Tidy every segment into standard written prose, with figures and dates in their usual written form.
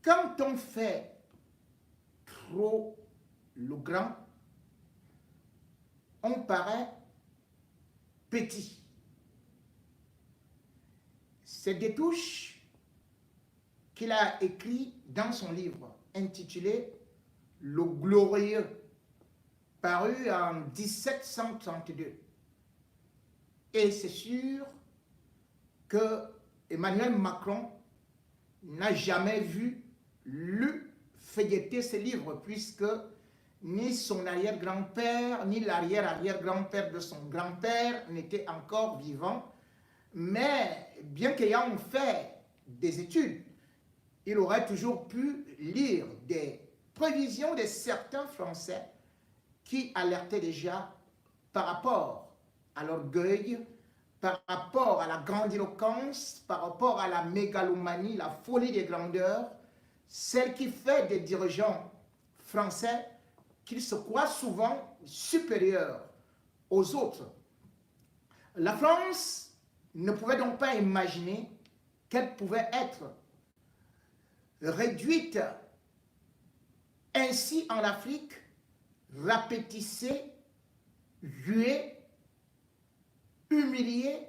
quand on fait trop le grand, on paraît petit. C'est Destouches qu'il a écrit dans son livre intitulé Le Glorieux, paru en 1732. Et c'est sûr que Emmanuel Macron n'a jamais lu, feuilleter ce livre, puisque ni son arrière-grand-père, ni l'arrière-arrière-grand-père de son grand-père n'étaient encore vivants. Mais bien qu'ayant fait des études, il aurait toujours pu lire des prévisions de certains Français qui alertaient déjà par rapport à l'orgueil, par rapport à la grandiloquence, par rapport à la mégalomanie, la folie des grandeurs, celle qui fait des dirigeants français qu'ils se croient souvent supérieurs aux autres. La France ne pouvait donc pas imaginer qu'elle pouvait être réduite ainsi en Afrique, rapétissée, huée, humiliée,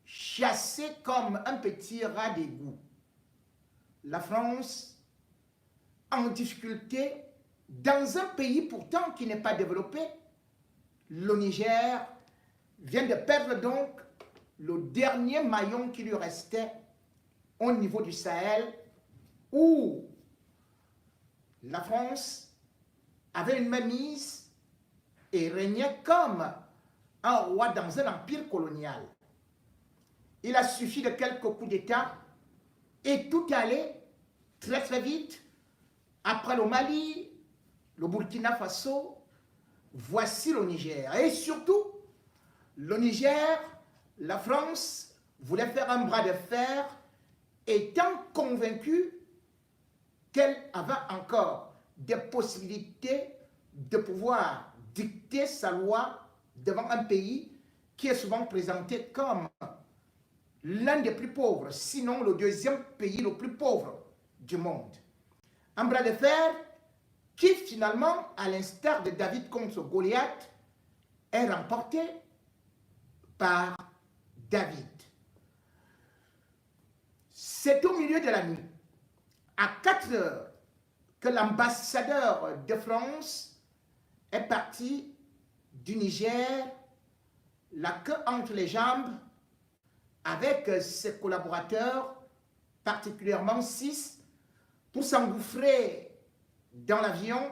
chassée comme un petit rat d'égout. La France en difficulté dans un pays pourtant qui n'est pas développé. Le Niger vient de perdre donc le dernier maillon qui lui restait au niveau du Sahel, où la France avait une mainmise et régnait comme un roi dans un empire colonial. Il a suffi de quelques coups d'État et tout allait très très vite. Après le Mali, le Burkina Faso, voici le Niger. Et surtout, le Niger, la France voulait faire un bras de fer, étant convaincue qu'elle avait encore des possibilités de pouvoir dicter sa loi devant un pays qui est souvent présenté comme l'un des plus pauvres, sinon le deuxième pays le plus pauvre du monde. Un bras de fer qui finalement, à l'instar de David contre Goliath, est remporté par David. C'est au milieu de la nuit, à 4 heures, que l'ambassadeur de France est parti du Niger, la queue entre les jambes, avec ses collaborateurs, particulièrement 6, pour s'engouffrer dans l'avion,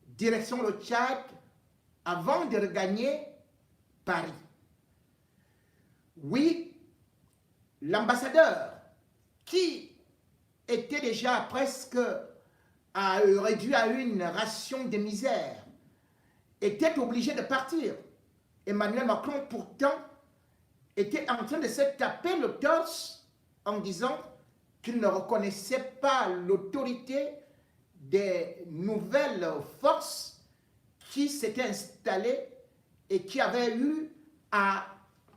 direction le Tchad, avant de regagner Paris. Oui, l'ambassadeur, qui était déjà presque réduit à une ration de misère, était obligé de partir. Emmanuel Macron, pourtant, était en train de se taper le torse en disant qu'il ne reconnaissait pas l'autorité des nouvelles forces qui s'étaient installées et qui avaient eu à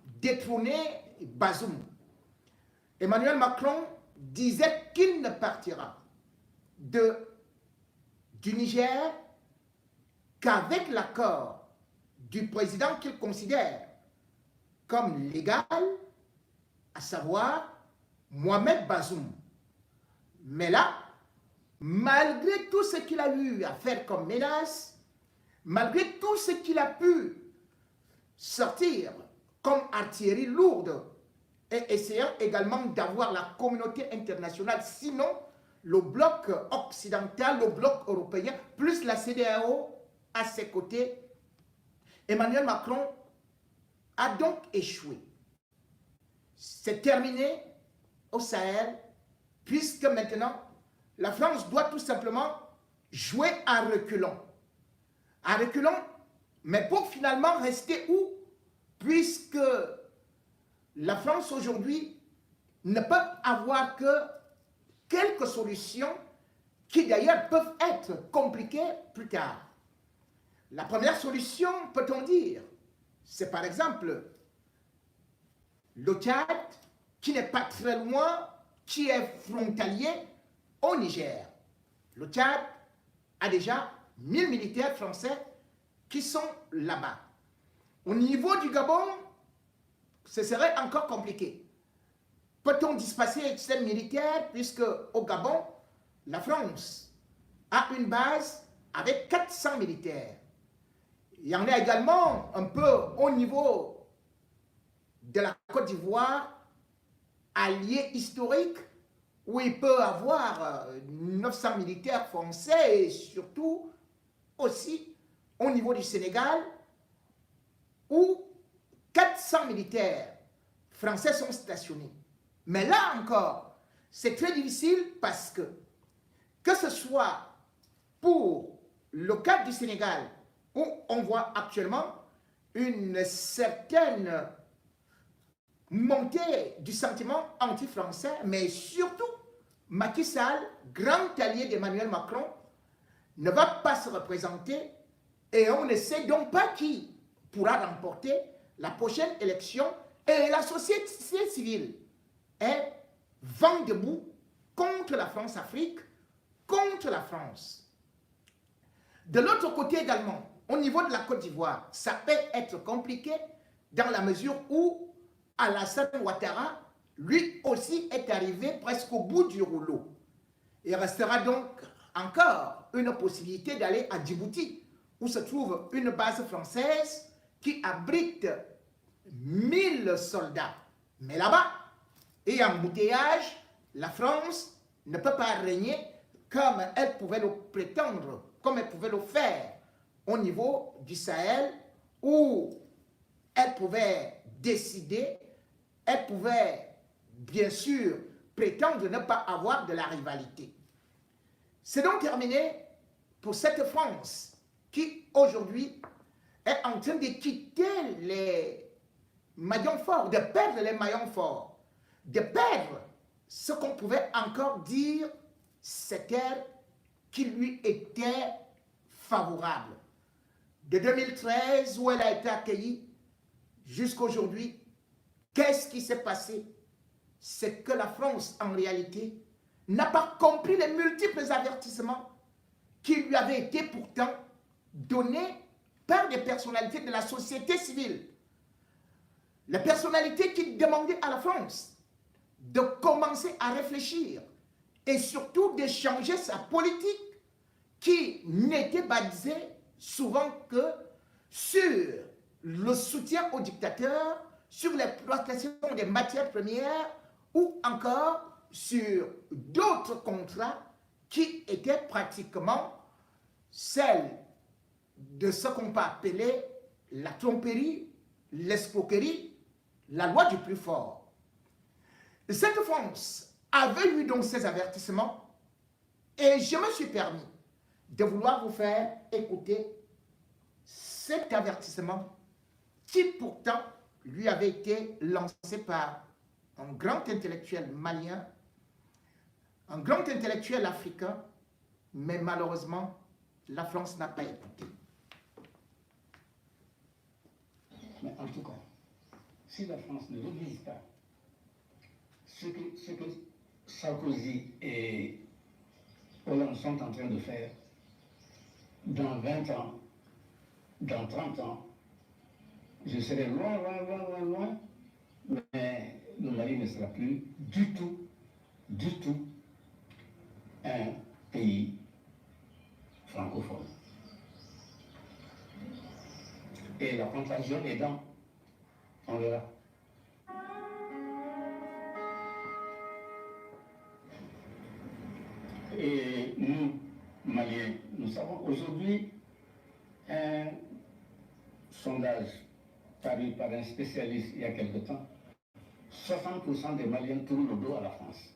détrôner Bazoum. Emmanuel Macron disait qu'il ne partira du Niger qu'avec l'accord du président qu'il considère comme légal, à savoir Mohamed Bazoum. Mais là, malgré tout ce qu'il a eu à faire comme menace, malgré tout ce qu'il a pu sortir comme artillerie lourde, et essayant également d'avoir la communauté internationale, sinon le bloc occidental, le bloc européen, plus la CEDEAO à ses côtés, Emmanuel Macron a donc échoué. C'est terminé au Sahel, puisque maintenant, la France doit tout simplement jouer en reculant. En reculant, mais pour finalement rester où? Puisque la France aujourd'hui ne peut avoir que quelques solutions qui d'ailleurs peuvent être compliquées plus tard. La première solution, peut-on dire, c'est par exemple le Tchad, qui n'est pas très loin, qui est frontalier au Niger. Le Tchad a déjà 1000 militaires français qui sont là-bas. Au niveau du Gabon, ce serait encore compliqué. Peut-on disperser ces militaires puisque au Gabon, la France a une base avec 400 militaires. Il y en a également un peu au niveau de la Côte d'Ivoire, allié historique, où il peut avoir 900 militaires français et surtout aussi au niveau du Sénégal, où 400 militaires français sont stationnés. Mais là encore, c'est très difficile parce que ce soit pour le cas du Sénégal, où on voit actuellement une certaine montée du sentiment anti-français, mais surtout, Macky Sall, grand allié d'Emmanuel Macron, ne va pas se représenter et on ne sait donc pas qui pourra remporter la prochaine élection et la société civile est vent debout contre la France-Afrique, contre la France. De l'autre côté également, au niveau de la Côte d'Ivoire, ça peut être compliqué dans la mesure où Alassane Ouattara, lui aussi, est arrivé presque au bout du rouleau. Il restera donc encore une possibilité d'aller à Djibouti, où se trouve une base française qui abrite 1000 soldats. Mais là-bas, et embouteillage, la France ne peut pas régner comme elle pouvait le prétendre, comme elle pouvait le faire au niveau du Sahel, où elle pouvait décider, elle pouvait bien sûr prétendre ne pas avoir de la rivalité. C'est donc terminé pour cette France qui aujourd'hui est en train de quitter les maillons forts, de perdre les maillons forts, de perdre ce qu'on pouvait encore dire cette terre qui lui était favorable. De 2013, où elle a été accueillie, jusqu'à aujourd'hui, qu'est-ce qui s'est passé? C'est que la France, en réalité, n'a pas compris les multiples avertissements qui lui avaient été pourtant donnés par des personnalités de la société civile. Les personnalités qui demandaient à la France de commencer à réfléchir et surtout de changer sa politique qui n'était basée souvent que sur le soutien aux dictateurs, sur l'exploitation des matières premières ou encore sur d'autres contrats qui étaient pratiquement celles de ce qu'on peut appeler la tromperie, l'escroquerie, la loi du plus fort. Cette France avait eu donc ces avertissements et je me suis permis de vouloir vous faire écouter cet avertissement qui pourtant lui avait été lancé par un grand intellectuel malien, un grand intellectuel africain, mais malheureusement, la France n'a pas écouté. Mais en tout cas, si la France ne révise pas ce que Sarkozy et Hollande sont en train de faire, dans 20 ans, dans 30 ans, je serai loin, loin, loin, loin, loin, mais le Mali ne sera plus du tout un pays francophone. Et la contagion est dans, on verra. Et nous, Maliens, nous savons aujourd'hui un sondage paru par un spécialiste il y a quelque temps, 60% des Maliens tournent le dos à la France.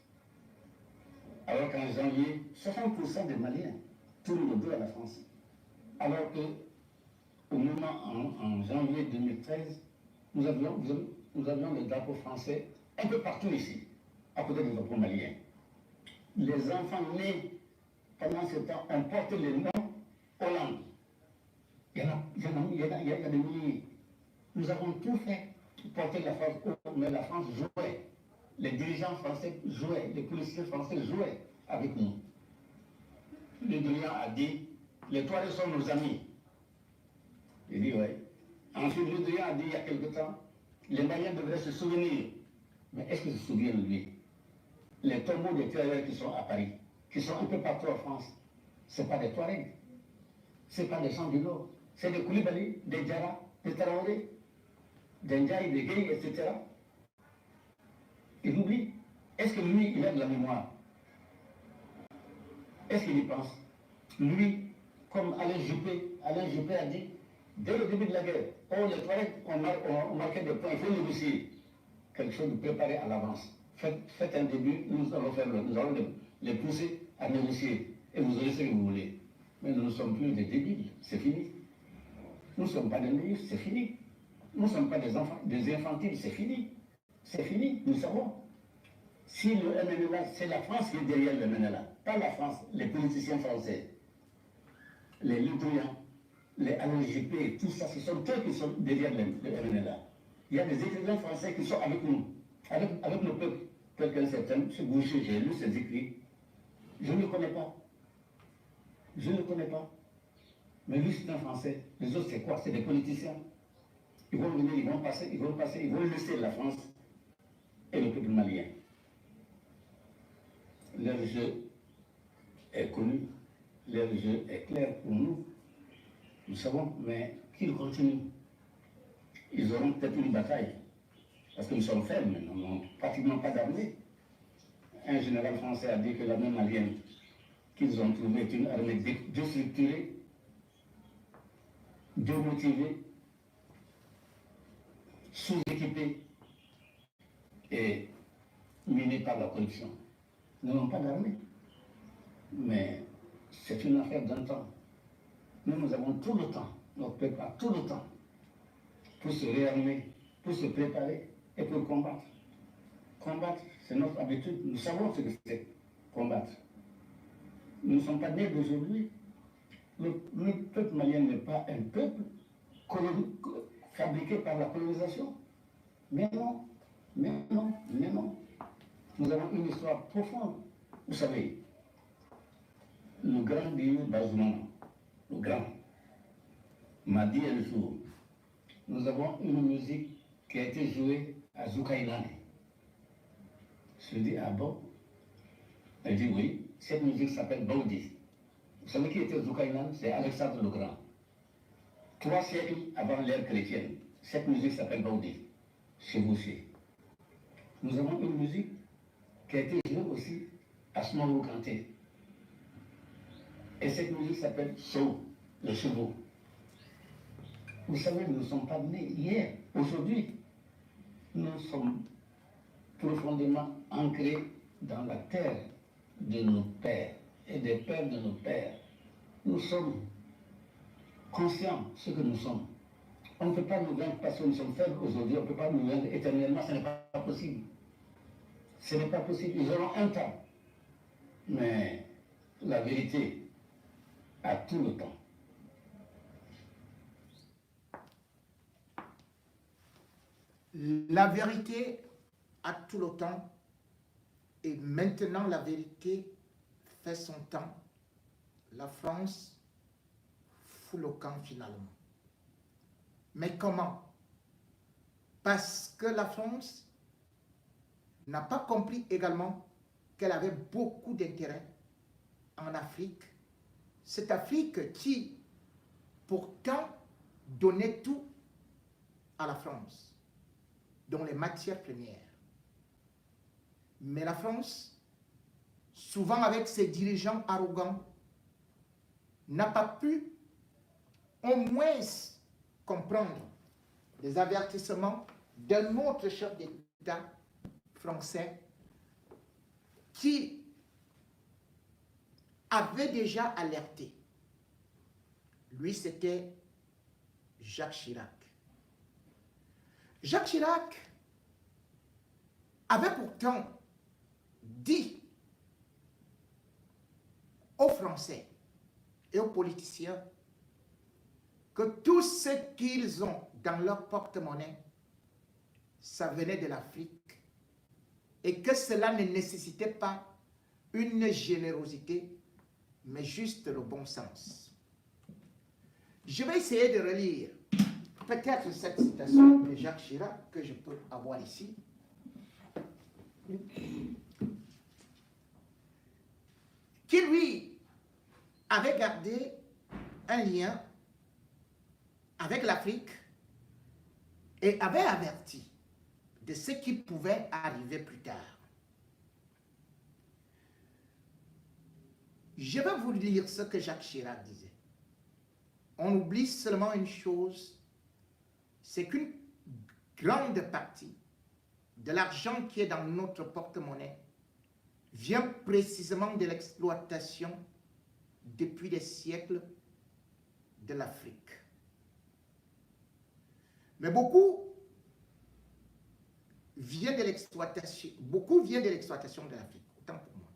Alors qu'en janvier, 60% des Maliens tournent le dos à la France. Alors qu'au moment en janvier 2013, nous avions le drapeau français un peu partout ici, à côté du drapeau malien. Les enfants nés pendant ce temps ont porté le nom Hollande. Il y a des milliers. Nous avons tout fait pour porter la France haut, mais la France jouait. Les dirigeants français jouaient, les policiers français jouaient. avec nous. Le Drian a dit, les Touaregs sont nos amis. Il dit, oui. Ensuite, le Drian a dit, il y a quelque temps, les Maliens devraient se souvenir. Mais est-ce qu'ils se souviennent de lui? Les tombeaux des Touaregs qui sont à Paris, qui sont un peu partout en France, ce n'est pas des Touaregs. Ce n'est pas des gens du Nord. C'est des Koulibaly, des Diarra, des Traoré, des Ndiaye, des Gueye, etc. Il oublie. Est-ce que lui, il a de la mémoire? Est-ce qu'il y pense? Lui, comme Alain Juppé a dit, dès le début de la guerre, oh, les Touaregs ont marqué des points, il faut négocier. Quelque chose de préparé à l'avance. Faites un début, nous allons les pousser à négocier. Et vous aurez ce que vous voulez. Mais nous ne sommes plus des débiles, c'est fini. Nous ne sommes pas des naïfs, c'est fini. Nous ne sommes pas des enfants, des infantiles, c'est fini. C'est fini, nous savons. Si le MNLA, c'est la France qui est derrière le MNLA, pas la France, les politiciens français, les Libyens, les ALGP, tout ça, ce sont eux qui sont derrière le MNLA. Il y a des écrivains français qui sont avec nous, avec le peuple. Quelqu'un certain, M. Boucher, j'ai lu ses écrits. Je ne le connais pas. Je ne le connais pas. Mais lui, c'est un Français. Les autres, c'est quoi? C'est des politiciens. Ils vont venir, ils vont passer, ils vont laisser la France et le peuple malien. Leur jeu est connu, leur jeu est clair pour nous. Nous savons, mais qu'ils continuent. Ils auront peut-être une bataille. Parce que nous sommes faibles, nous n'avons pratiquement pas d'armée. Un général français a dit que l'armée malienne qu'ils ont trouvée est une armée déstructurée, démotivée, sous-équipée et minée par la corruption. Nous n'avons pas d'armée. Mais c'est une affaire d'un temps. Nous avons tout le temps, notre peuple a tout le temps pour se réarmer, pour se préparer et pour combattre. Combattre, c'est notre habitude. Nous savons ce que c'est, combattre. Nous ne sommes pas nés d'aujourd'hui. Le peuple malien n'est pas un peuple fabriqué par la colonisation. Mais non, mais non, mais non. Nous avons une histoire profonde. Vous savez, le grand Dieu Bazoumana, le grand, m'a dit un jour, nous avons une musique qui a été jouée à Zoukaïnane. Je lui dis, ah bon? Elle dit oui, cette musique s'appelle Baudi. Vous savez qui était Zoukaïnane? C'est Alexandre le Grand. 3 siècles avant l'ère chrétienne. Cette musique s'appelle Baudi, chez Boucher. Nous avons une musique qui a été jouée aussi à Smango Kanté. Et cette musique s'appelle Sou, le chevaux. Vous savez, nous ne sommes pas nés hier, aujourd'hui. Nous sommes profondément ancrés dans la terre de nos pères et des pères de nos pères. Nous sommes conscients de ce que nous sommes. On ne peut pas nous vaincre parce que nous sommes faibles aujourd'hui, on ne peut pas nous vaincre éternellement, ce n'est pas possible. Ce n'est pas possible, ils auront un temps. Mais la vérité a tout le temps. La vérité a tout le temps et maintenant la vérité fait son temps. La France fout le camp finalement. Mais comment? Parce que la France n'a pas compris également qu'elle avait beaucoup d'intérêt en Afrique. Cette Afrique qui pourtant donnait tout à la France, dont les matières premières. Mais la France, souvent avec ses dirigeants arrogants, n'a pas pu au moins comprendre les avertissements d'un autre chef d'État français qui avait déjà alerté. Lui, c'était Jacques Chirac. Jacques Chirac avait pourtant dit aux Français et aux politiciens que tout ce qu'ils ont dans leur porte-monnaie, ça venait de l'Afrique et que cela ne nécessitait pas une générosité, mais juste le bon sens. Je vais essayer de relire peut-être cette citation de Jacques Chirac que je peux avoir ici. Qui, lui, avait gardé un lien avec l'Afrique et avait averti de ce qui pouvait arriver plus tard. Je vais vous lire ce que Jacques Chirac disait. On oublie seulement une chose, c'est qu'une grande partie de l'argent qui est dans notre porte-monnaie vient précisément de l'exploitation depuis des siècles de l'Afrique. Mais beaucoup vient de l'exploitation de l'Afrique, autant pour moi.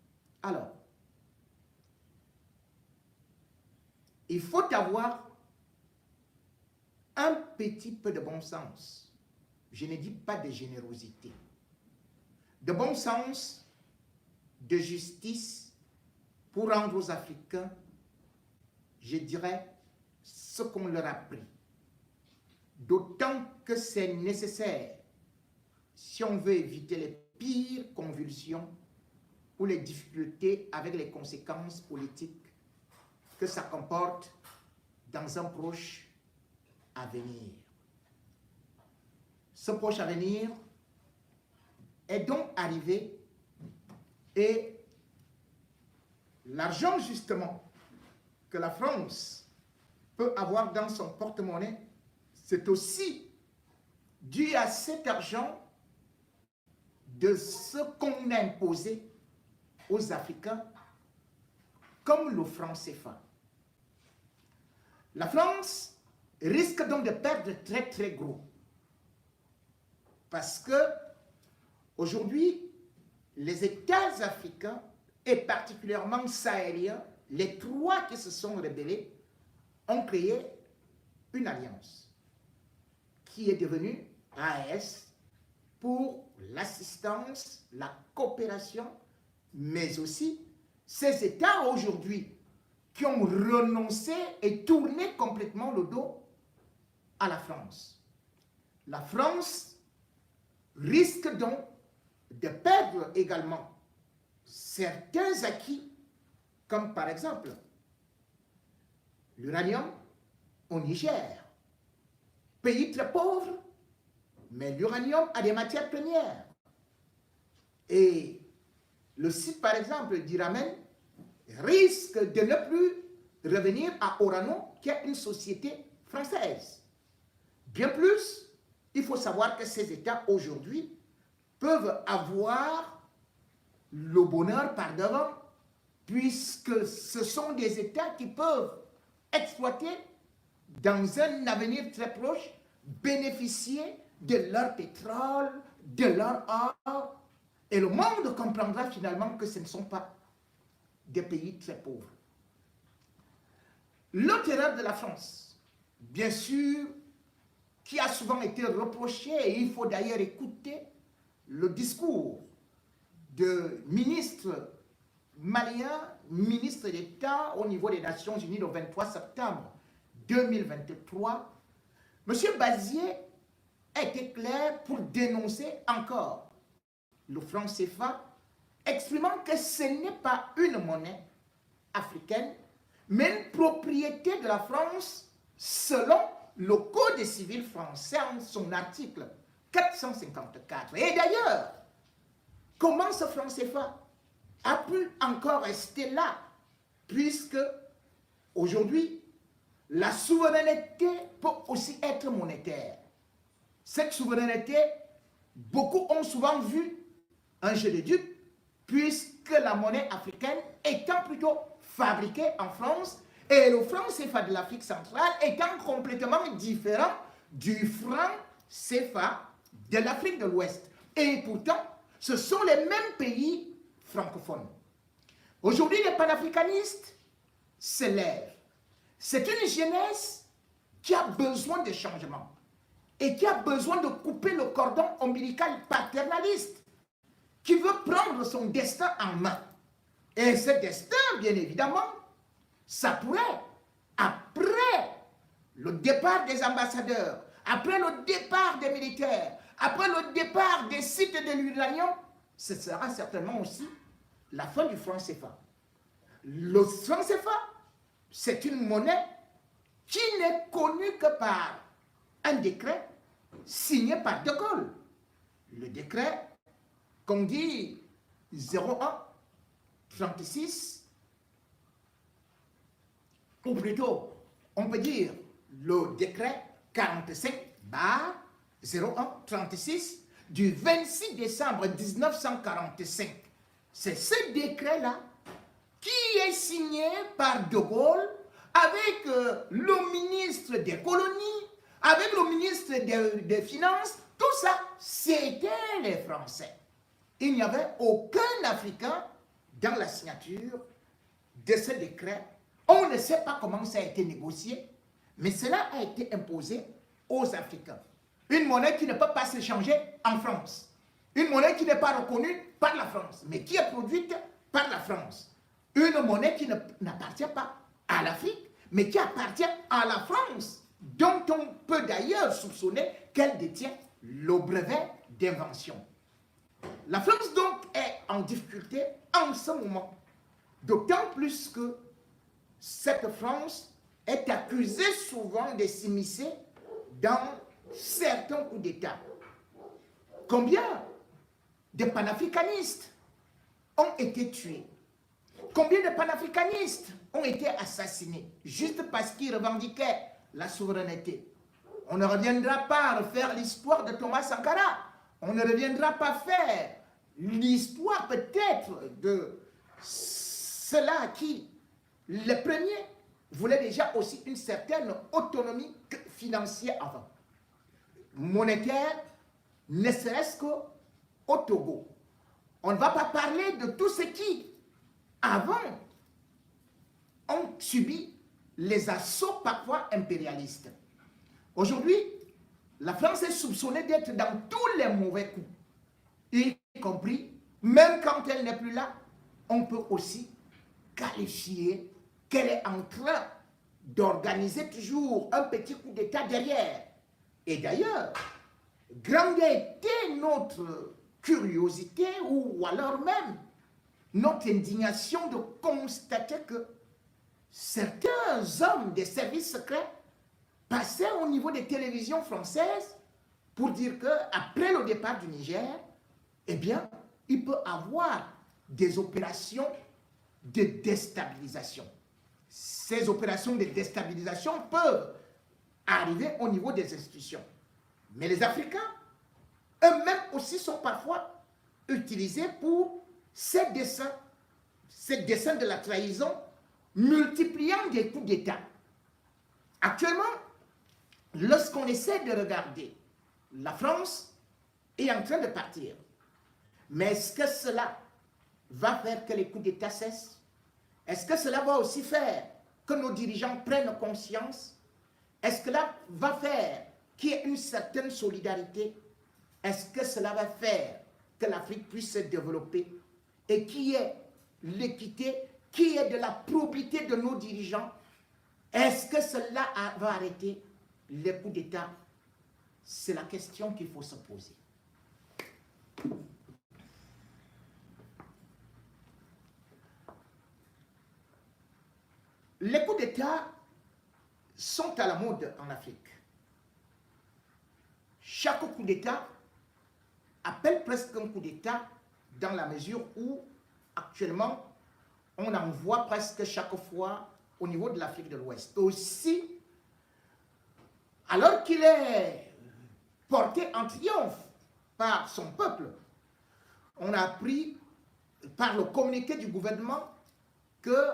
Alors, il faut avoir un petit peu de bon sens. Je ne dis pas de générosité. De bon sens, de justice, pour rendre aux Africains, je dirais, ce qu'on leur a pris. D'autant que c'est nécessaire si on veut éviter les pires convulsions ou les difficultés avec les conséquences politiques que ça comporte dans un proche avenir. Ce proche avenir est donc arrivé et l'argent justement que la France peut avoir dans son porte-monnaie, c'est aussi dû à cet argent de ce qu'on a imposé aux Africains comme le franc CFA. La France risque donc de perdre très très gros parce que aujourd'hui, les États africains et particulièrement sahéliens, les trois qui se sont rebellés, ont créé une alliance qui est devenue AES pour l'assistance, la coopération, mais aussi ces États aujourd'hui qui ont renoncé et tourné complètement le dos à la France. La France risque donc de perdre également certains acquis, comme par exemple l'uranium au Niger, pays très pauvre, mais l'uranium a des matières premières. Et le site, par exemple, d'Iramen risque de ne plus revenir à Orano, qui est une société française. Bien plus, il faut savoir que ces États aujourd'hui peuvent avoir le bonheur par devant, puisque ce sont des États qui peuvent exploiter dans un avenir très proche, bénéficier de leur pétrole, de leur or, et le monde comprendra finalement que ce ne sont pas des pays très pauvres. L'autre erreur de la France, bien sûr, qui a souvent été reprochée, et il faut d'ailleurs écouter le discours de ministre malien, ministre d'État au niveau des Nations Unies le 23 septembre 2023, M. Bazier a été clair pour dénoncer encore le franc CFA, exprimant que ce n'est pas une monnaie africaine, mais une propriété de la France selon le Code civil français en son article 454. Et d'ailleurs, comment ce franc CFA a pu encore rester là, puisque aujourd'hui, la souveraineté peut aussi être monétaire. Cette souveraineté, beaucoup ont souvent vu un jeu de dupes, puisque la monnaie africaine étant plutôt fabriquée en France, et le franc CFA de l'Afrique centrale étant complètement différent du franc CFA de l'Afrique de l'Ouest. Et pourtant, ce sont les mêmes pays francophones. Aujourd'hui, les panafricanistes se lèvent. C'est une jeunesse qui a besoin de changement et qui a besoin de couper le cordon ombilical paternaliste, qui veut prendre son destin en main. Et ce destin, bien évidemment, ça pourrait, après le départ des ambassadeurs, après le départ des militaires, après le départ des sites de l'uranium, ce sera certainement aussi la fin du franc CFA. Le franc CFA, c'est une monnaie qui n'est connue que par un décret signé par De Gaulle. Le décret qu'on dit 01-36, ou plutôt, on peut dire le décret 45/01-36 du 26 décembre 1945. C'est ce décret-là qui est signé par De Gaulle avec le ministre des colonies, avec le ministre des Finances. Tout ça, c'était les Français. Il n'y avait aucun Africain dans la signature de ce décret. On ne sait pas comment ça a été négocié, mais cela a été imposé aux Africains. Une monnaie qui ne peut pas s'échanger en France. Une monnaie qui n'est pas reconnue par la France, mais qui est produite par la France. Une monnaie qui n'appartient pas à l'Afrique, mais qui appartient à la France, dont on peut d'ailleurs soupçonner qu'elle détient le brevet d'invention. La France donc est en difficulté en ce moment, d'autant plus que cette France est accusée souvent de s'immiscer dans certains coups d'État. Combien de panafricanistes ont été tués? Combien de panafricanistes ont été assassinés juste parce qu'ils revendiquaient la souveraineté? On ne reviendra pas à refaire l'histoire de Thomas Sankara. On ne reviendra pas faire l'histoire peut-être de ceux-là qui, les premiers, voulaient déjà aussi une certaine autonomie financière avant. Monétaire, ne serait-ce qu'au Togo. On ne va pas parler de tous ceux qui, avant, ont subi les assauts parfois impérialistes. Aujourd'hui, la France est soupçonnée d'être dans tous les mauvais coups, y compris, même quand elle n'est plus là, on peut aussi qualifier qu'elle est en train d'organiser toujours un petit coup d'État derrière. Et d'ailleurs, grande était notre curiosité ou alors même notre indignation de constater que certains hommes des services secrets passaient au niveau des télévisions françaises pour dire qu'après le départ du Niger, eh bien, il peut y avoir des opérations de déstabilisation. Ces opérations de déstabilisation peuvent arriver au niveau des institutions. Mais les Africains, eux-mêmes aussi sont parfois utilisés pour ces dessins de la trahison, multipliant des coups d'État. Actuellement, lorsqu'on essaie de regarder, la France est en train de partir. Mais est-ce que cela va faire que les coups d'État cessent? Est-ce que cela va aussi faire que nos dirigeants prennent conscience? Est-ce que cela va faire qu'il y ait une certaine solidarité? Est-ce que cela va faire que l'Afrique puisse se développer et qu'il y ait l'équité, qu'il y ait de la probité de nos dirigeants? Est-ce que cela va arrêter les coups d'État? C'est la question qu'il faut se poser. Les coups d'État sont à la mode en Afrique. Chaque coup d'État appelle presque un coup d'État dans la mesure où, actuellement, on en voit presque chaque fois au niveau de l'Afrique de l'Ouest. Aussi, alors qu'il est porté en triomphe par son peuple, on a appris par le communiqué du gouvernement que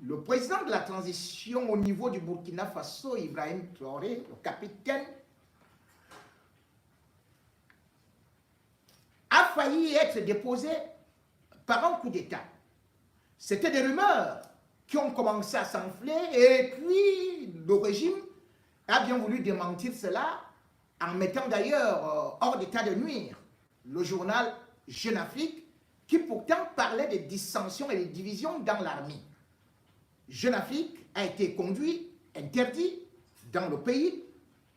le président de la transition au niveau du Burkina Faso, Ibrahim Traoré, le capitaine, a failli être déposé par un coup d'État. C'était des rumeurs qui ont commencé à s'enfler et puis le régime a bien voulu démentir cela en mettant d'ailleurs hors d'état de nuire le journal Jeune Afrique qui pourtant parlait des dissensions et des divisions dans l'armée. Jeune Afrique a été conduit, interdit dans le pays.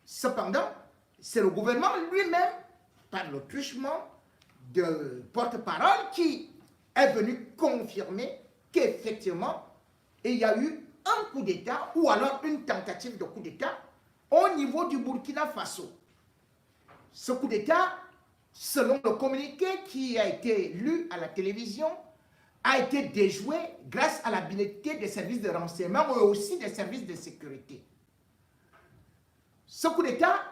Cependant, c'est le gouvernement lui-même, par le truchement de porte-parole, qui est venu confirmer qu'effectivement, il y a eu un coup d'État ou alors une tentative de coup d'État au niveau du Burkina Faso. Ce coup d'État, selon le communiqué qui a été lu à la télévision, a été déjoué grâce à l'habileté des services de renseignement et aussi des services de sécurité. Ce coup d'État,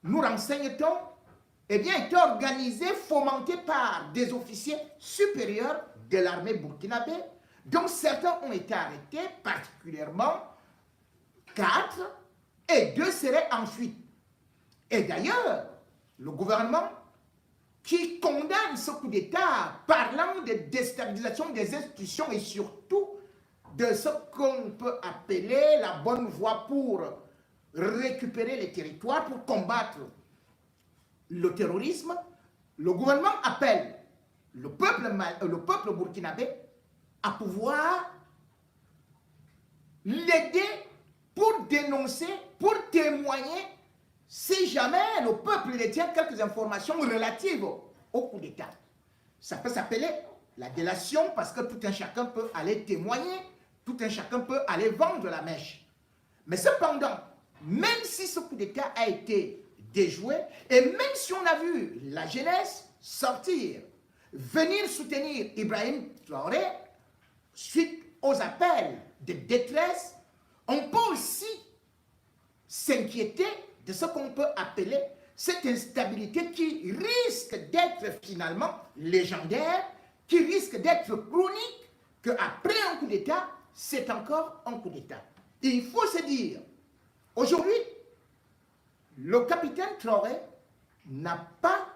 nous renseigne-t-on, eh bien, était organisé, fomenté par des officiers supérieurs de l'armée burkinabé, dont certains ont été arrêtés, particulièrement 4, et 2 seraient en fuite. Et d'ailleurs, le gouvernement qui condamne ce coup d'État, parlant de déstabilisation des institutions et surtout de ce qu'on peut appeler la bonne voie pour récupérer les territoires, pour combattre le terrorisme, le gouvernement appelle le peuple burkinabé à pouvoir l'aider pour dénoncer, pour témoigner, si jamais le peuple détient quelques informations relatives au coup d'État. Ça peut s'appeler la délation parce que tout un chacun peut aller témoigner, tout un chacun peut aller vendre la mèche. Mais cependant, même si ce coup d'État a été déjoué, et même si on a vu la jeunesse sortir, venir soutenir Ibrahim Traoré, suite aux appels de détresse, on peut aussi s'inquiéter de ce qu'on peut appeler cette instabilité qui risque d'être finalement légendaire, qui risque d'être chronique, qu'après un coup d'État, c'est encore un coup d'État. Et il faut se dire, aujourd'hui, le capitaine Traoré n'a pas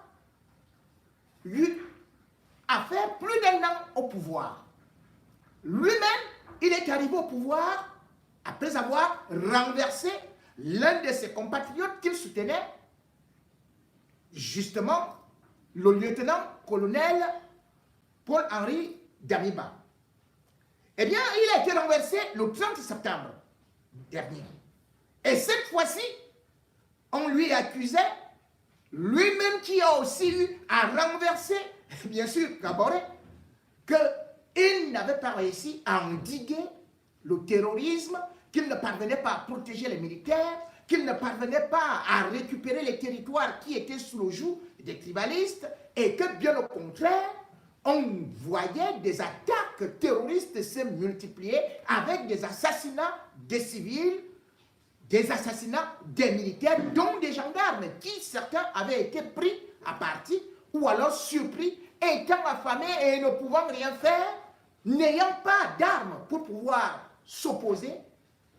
eu à faire plus d'1 an au pouvoir. Lui-même, il est arrivé au pouvoir après avoir renversé l'un de ses compatriotes qu'il soutenait, justement le lieutenant-colonel Paul-Henri Damiba. Eh bien, il a été renversé le 30 septembre dernier. Et cette fois-ci, on lui accusait, lui-même qui a aussi eu à renverser, bien sûr, Kaboré, qu'il n'avait pas réussi à endiguer le terrorisme, qu'il ne parvenait pas à protéger les militaires, qu'il ne parvenait pas à récupérer les territoires qui étaient sous le joug des tribalistes, et que bien au contraire, on voyait des attaques terroristes se multiplier avec des assassinats des civils, des assassinats des militaires, dont des gendarmes, qui certains avaient été pris à partie ou alors surpris, étant affamés et ne pouvant rien faire, n'ayant pas d'armes pour pouvoir s'opposer,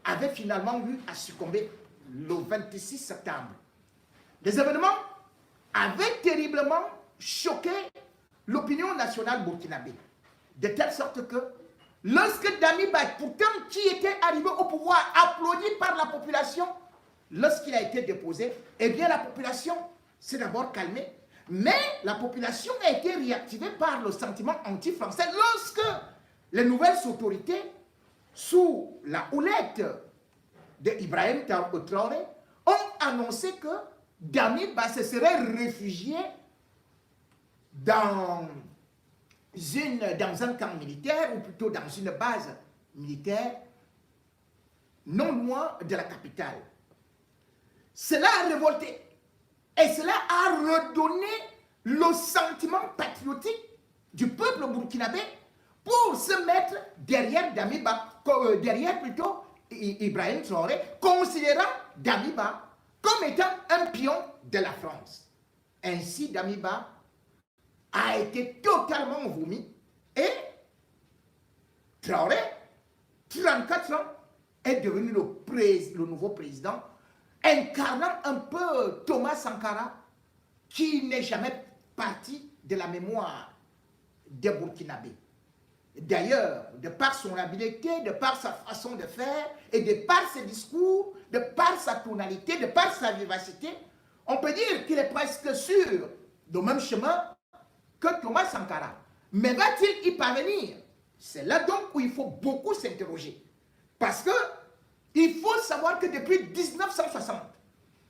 avaient finalement eu à succomber le 26 septembre. Des événements avaient terriblement choqué l'opinion nationale burkinabé, de telle sorte que lorsque Damiba, pourtant qui était arrivé au pouvoir, applaudi par la population, lorsqu'il a été déposé, eh bien la population s'est d'abord calmée, mais la population a été réactivée par le sentiment anti-français lorsque les nouvelles autorités, sous la houlette d'Ibrahim Traoré, ont annoncé que Damiba se serait réfugié dans un camp militaire, ou plutôt dans une base militaire, non loin de la capitale. Cela a révolté. Et cela a redonné le sentiment patriotique du peuple burkinabé pour se mettre derrière Damiba, derrière plutôt Ibrahim Traoré, considérant Damiba comme étant un pion de la France. Ainsi, Damiba a été totalement vomi et Traoré, 34 ans, est devenu le nouveau président, incarnant un peu Thomas Sankara, qui n'est jamais parti de la mémoire des Burkinabés. D'ailleurs, de par son habileté, de par sa façon de faire, et de par ses discours, de par sa tonalité, de par sa vivacité, on peut dire qu'il est presque sur le même chemin que Thomas Sankara. Mais va-t-il y parvenir? C'est là donc où il faut beaucoup s'interroger. Parce que il faut savoir que depuis 1960,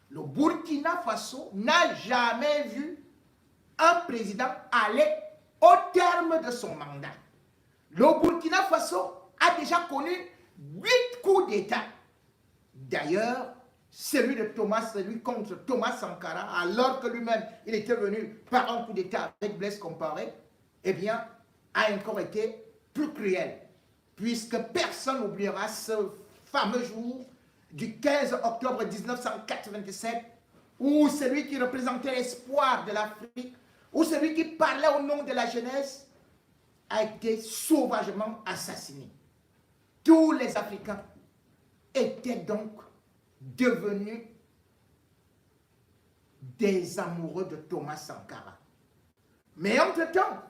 le Burkina Faso n'a jamais vu un président aller au terme de son mandat. Le Burkina Faso a déjà connu 8 coups d'État. D'ailleurs, celui contre Thomas Sankara, alors que lui-même, il était venu par un coup d'État avec Blaise Compaoré, eh bien, a encore été plus cruel, puisque personne n'oubliera ce fameux jour du 15 octobre 1997, où celui qui représentait l'espoir de l'Afrique, où celui qui parlait au nom de la jeunesse, a été sauvagement assassiné. Tous les Africains étaient donc devenus des amoureux de Thomas Sankara. Mais entre-temps,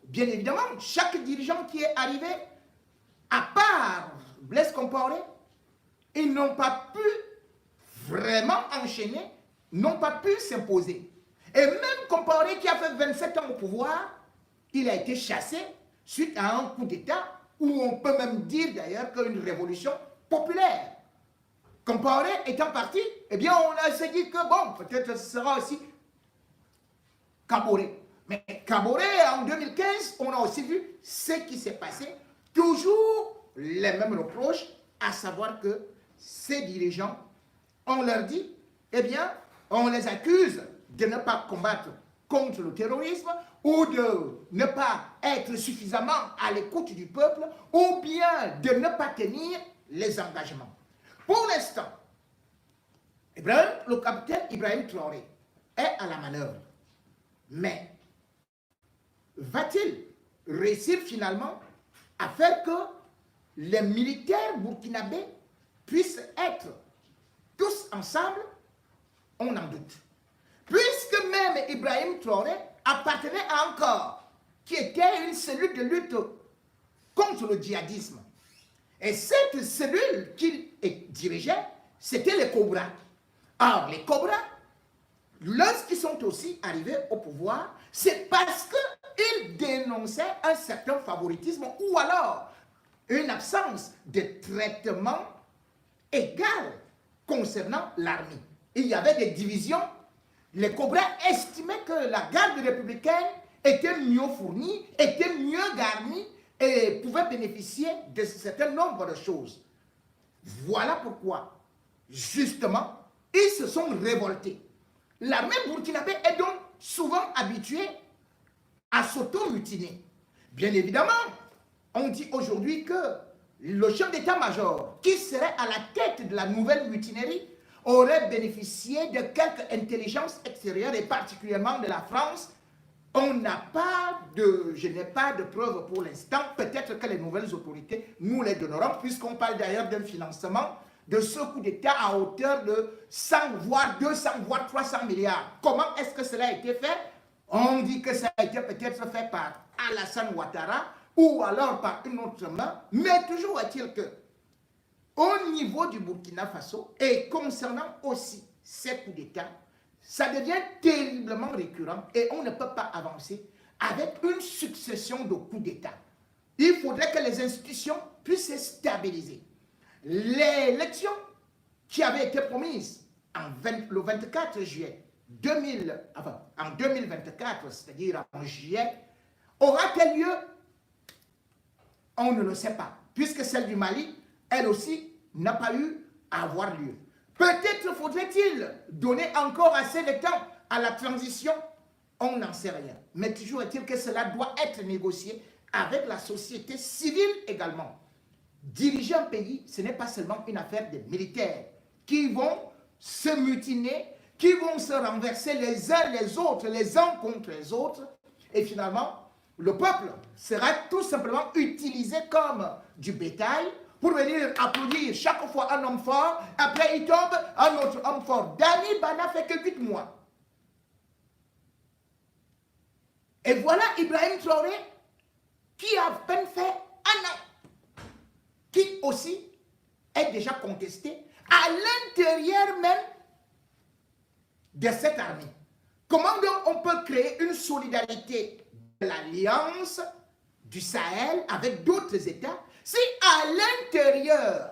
bien évidemment, chaque dirigeant qui est arrivé, à part Blaise Compaoré, ils n'ont pas pu vraiment enchaîner, n'ont pas pu s'imposer. Et même Compaoré, qui a fait 27 ans au pouvoir, il a été chassé suite à un coup d'État, où on peut même dire d'ailleurs qu'une révolution populaire. Compaoré étant parti, eh bien on a se dit que bon, peut-être ce sera aussi Kaboré. Mais Kaboré, en 2015, on a aussi vu ce qui s'est passé. Toujours les mêmes reproches, à savoir que ces dirigeants, on leur dit, eh bien, on les accuse de ne pas combattre contre le terrorisme ou de ne pas être suffisamment à l'écoute du peuple ou bien de ne pas tenir les engagements. Pour l'instant, le capitaine Ibrahim Traoré est à la manœuvre. Mais va-t-il réussir finalement à faire que les militaires burkinabés puissent être tous ensemble? On en doute. Puisque même Ibrahim Traoré appartenait à un corps qui était une cellule de lutte contre le djihadisme. Et cette cellule qu'il dirigeait, c'était les Cobras. Or, les Cobras, lorsqu'ils sont aussi arrivés au pouvoir, c'est parce qu'ils dénonçaient un certain favoritisme ou alors une absence de traitement égal concernant l'armée. Il y avait des divisions. Les Cobras estimaient que la garde républicaine était mieux fournie, était mieux garnie et pouvait bénéficier de un certain nombre de choses. Voilà pourquoi, justement, ils se sont révoltés. L'armée burkinabé est donc souvent habituée à s'auto-mutiner. Bien évidemment, on dit aujourd'hui que le chef d'état-major, qui serait à la tête de la nouvelle mutinerie, aurait bénéficié de quelques intelligences extérieures et particulièrement de la France. Je n'ai pas de preuves pour l'instant. Peut-être que les nouvelles autorités nous les donneront, puisqu'on parle d'ailleurs d'un financement de ce coup d'État à hauteur de 100, voire 200, voire 300 milliards. Comment est-ce que cela a été fait? On dit que ça a été peut-être fait par Alassane Ouattara ou alors par une autre main, mais toujours est-il que au niveau du Burkina Faso et concernant aussi ces coups d'État, ça devient terriblement récurrent et on ne peut pas avancer avec une succession de coups d'État. Il faudrait que les institutions puissent se stabiliser. L'élection qui avait été promise le 24 juillet en 2024, c'est-à-dire en juillet, aura-t-elle lieu? On ne le sait pas, puisque celle du Mali, elle aussi, n'a pas eu à avoir lieu. Peut-être faudrait-il donner encore assez de temps à la transition, on n'en sait rien. Mais toujours est-il que cela doit être négocié avec la société civile également. Diriger un pays, ce n'est pas seulement une affaire de militaires qui vont se mutiner, qui vont se renverser les uns les autres, les uns contre les autres, et finalement, le peuple sera tout simplement utilisé comme du bétail pour venir applaudir chaque fois un homme fort, après il tombe un autre homme fort. Dani Bana fait que 8 mois. Et voilà Ibrahim Traoré qui a à peine fait un an, qui aussi est déjà contesté à l'intérieur même de cette armée. Comment donc on peut créer une solidarité l'alliance du Sahel avec d'autres États si à l'intérieur,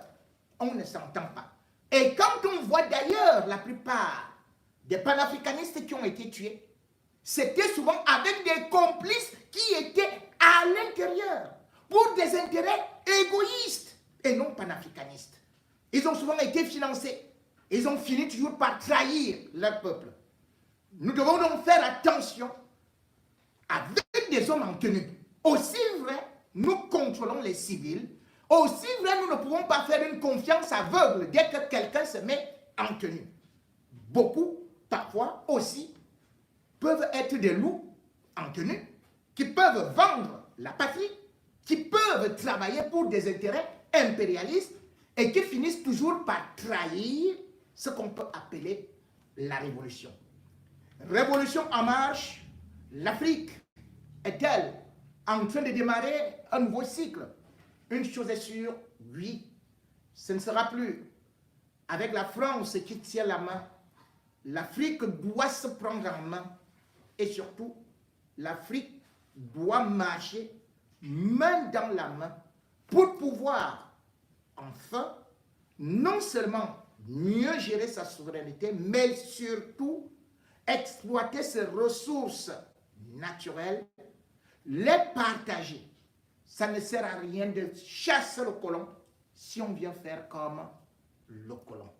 on ne s'entend pas? Et quand on voit d'ailleurs la plupart des panafricanistes qui ont été tués, c'était souvent avec des complices qui étaient à l'intérieur pour des intérêts égoïstes et non panafricanistes. Ils ont souvent été financés. Ils ont fini toujours par trahir leur peuple. Nous devons donc faire attention avec des hommes en tenue. Aussi vrai, nous contrôlons les civils. Aussi vrai, nous ne pouvons pas faire une confiance aveugle dès que quelqu'un se met en tenue. Beaucoup, parfois aussi, peuvent être des loups en tenue, qui peuvent vendre la patrie, qui peuvent travailler pour des intérêts impérialistes et qui finissent toujours par trahir ce qu'on peut appeler la révolution. Révolution en marche, l'Afrique est-elle en train de démarrer un nouveau cycle? Une chose est sûre, oui, ce ne sera plus avec la France qui tient la main. L'Afrique doit se prendre en main et surtout, l'Afrique doit marcher main dans la main pour pouvoir enfin non seulement mieux gérer sa souveraineté, mais surtout exploiter ses ressources naturelles, les partager. Ça ne sert à rien de chasser le colon si on vient faire comme le colon.